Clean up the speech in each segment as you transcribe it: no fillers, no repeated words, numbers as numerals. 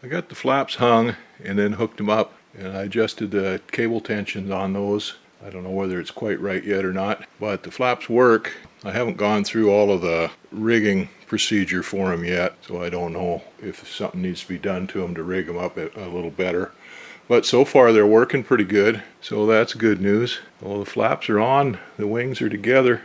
I got the flaps hung and then hooked them up, and I adjusted the cable tensions on those. I don't know whether it's quite right yet or not, but the flaps work. I haven't gone through all of the rigging procedure for them yet, so I don't know if something needs to be done to them to rig them up a little better. But so far they're working pretty good, so that's good news. Well, the flaps are on, the wings are together.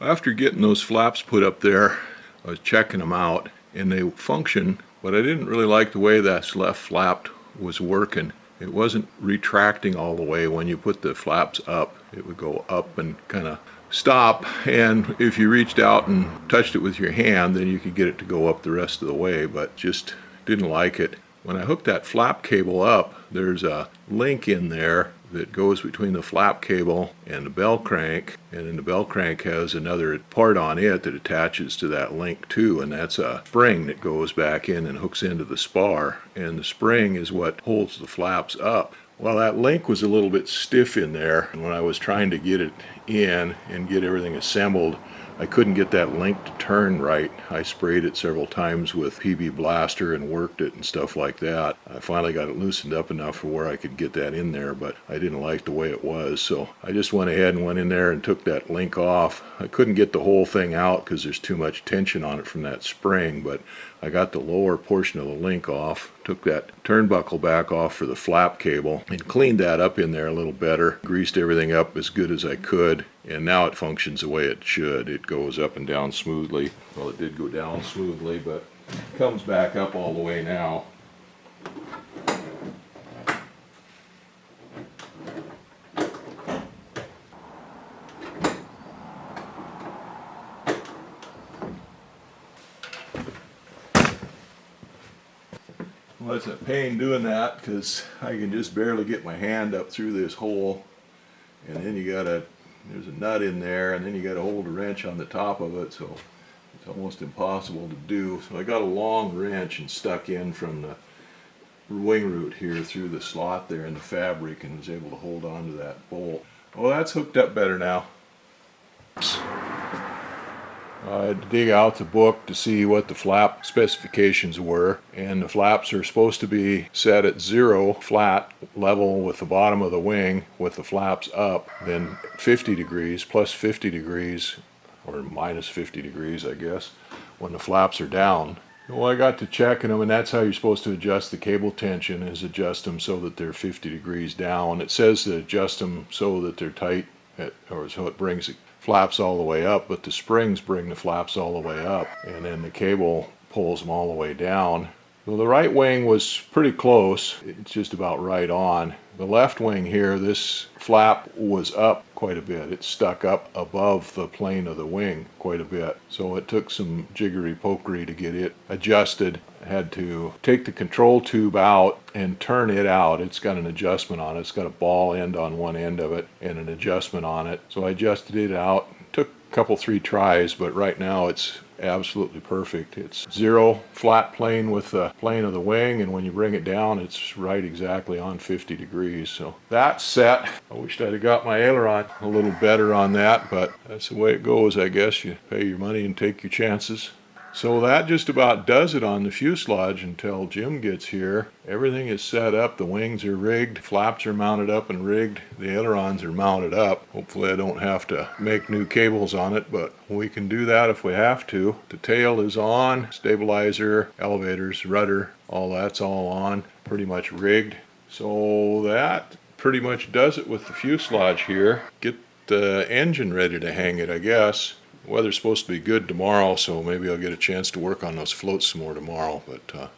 After getting those flaps put up there, I was checking them out, and they function, but I didn't really like the way that left flap was working. It wasn't retracting all the way. When you put the flaps up, it would go up and kind of stop, and if you reached out and touched it with your hand, then you could get it to go up the rest of the way, but just didn't like it. When I hooked that flap cable up, there's a link in there that goes between the flap cable and the bell crank, and then the bell crank has another part on it that attaches to that link too, and that's a spring that goes back in and hooks into the spar, and the spring is what holds the flaps up. Well, that link was a little bit stiff in there, and when I was trying to get it in and get everything assembled, I couldn't get that link to turn right. I sprayed it several times with PB Blaster and worked it and stuff like that. I finally got it loosened up enough for where I could get that in there, but I didn't like the way it was, so I just went ahead and went in there and took that link off. I couldn't get the whole thing out because there's too much tension on it from that spring, but I got the lower portion of the link off, took that turnbuckle back off for the flap cable, and cleaned that up in there a little better, greased everything up as good as I could, and now it functions the way it should. It goes up and down smoothly. Well, it did go down smoothly, but it comes back up all the way now. Well, it's a pain doing that because I can just barely get my hand up through this hole, and then there's a nut in there, and then you got to hold a wrench on the top of it, so it's almost impossible to do. So I got a long wrench and stuck in from the wing root here through the slot there in the fabric, and was able to hold on to that bolt. Well, that's hooked up better now. I had to dig out the book to see what the flap specifications were, and the flaps are supposed to be set at 0 flat level with the bottom of the wing with the flaps up, then 50 degrees plus 50 degrees or minus 50 degrees I guess when the flaps are down. Well, I got to checking them, and that's how you're supposed to adjust the cable tension, is adjust them so that they're 50 degrees down. It says to adjust them so that they're tight, or so it brings the flaps all the way up, but the springs bring the flaps all the way up, and then the cable pulls them all the way down. Well, the right wing was pretty close. It's just about right on. The left wing here, this flap was up quite a bit. It stuck up above the plane of the wing quite a bit. So it took some jiggery-pokery to get it adjusted. I had to take the control tube out and turn it out. It's got an adjustment on it. It's got a ball end on one end of it and an adjustment on it. So I adjusted it out. It took a couple, 3 tries, but right now it's absolutely perfect. It's 0 flat plane with the plane of the wing, and when you bring it down, it's right exactly on 50 degrees. So that's set. I wished I'd have got my aileron a little better on that, but that's the way it goes, I guess. You pay your money and take your chances. So that just about does it on the fuselage until Jim gets here. Everything is set up, the wings are rigged, flaps are mounted up and rigged, the ailerons are mounted up. Hopefully I don't have to make new cables on it, but we can do that if we have to. The tail is on, stabilizer, elevators, rudder, all that's all on, pretty much rigged. So that pretty much does it with the fuselage here. Get the engine ready to hang it, I guess. The weather's supposed to be good tomorrow, so maybe I'll get a chance to work on those floats some more tomorrow, but